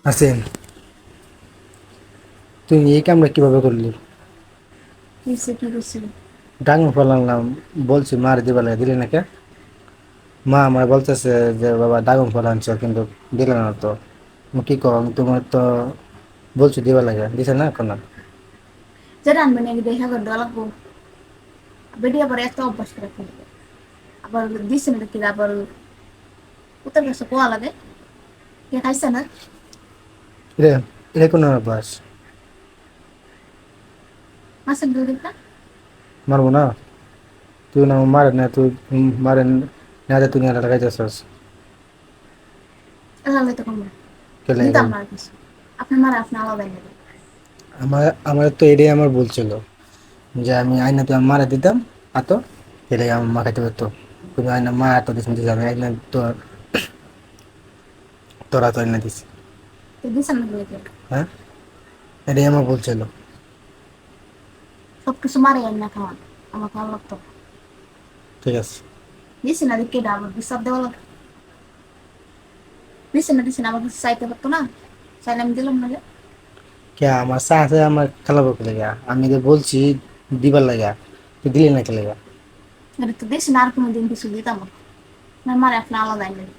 আছেন। তুই এই কামটা কিভাবে করলি? কিসে কি করছিল? ডাঙর ফল আনলাম, বলছি মার দিবা লাগে, দিলি নাকি? মা আমার বলতেছে যে বাবা ড্রাগন ফল আনছো কিন্তু দিলে না তো। আমি কি কম, তোমার তো বলছি দিবা লাগে, দিছে না এখন? যেটা আনবেন নাকি দেখা করে দেওয়া লাগবো। বেটি আবার এত অভ্যাস করে ফেলবে। আবার দিচ্ছে না কি আবার কোথার কাছে কোয়া লাগে। কে খাইছে না? রে, এটা কোনো বাস মাছের দুধ একটা মারবো না? তুই না মারে না, তুই মারে না দে, তুই না লাগাইতেছস। এলালে তো কমবে। কেলে দিতাম না আর কিছু। আপনার মারা আপনি আলাদা নেবেন। আমার আমার তো এটাই আমার ভুল ছিল, যে আমি আইনা তো মারা দিতাম এত, এটাই আমার মা খাইতে পারতো। কিন্তু আইনা মা এত দিস দিস, আমি আইনা তো তোরা তো আইনা দিস। তো দিচ্ছেন না দিলে হ্যাঁ, এটাই আমার ভুল ছিল। সবকিছু মারে না খাওয়ান। আমার খাওয়া লাগতো। ঠিক আছে। দিচ্ছি না দেখে আবার বিশ্বাস দেওয়া লাগতো। দিচ্ছি না আমার কিছু চাইতে পারতো না। চাইলে আমি দিলাম না যে। কে আমার চা আছে, আমার খেলাবো কে লেগা? আমি তো বলছি দিবার লাগা, তুই দিলি না কে লেগা? এটা তো দিচ্ছি না আর কোনো দিন কিছু দিতাম না। আমার মারে আপনি আলাদা নেবেন।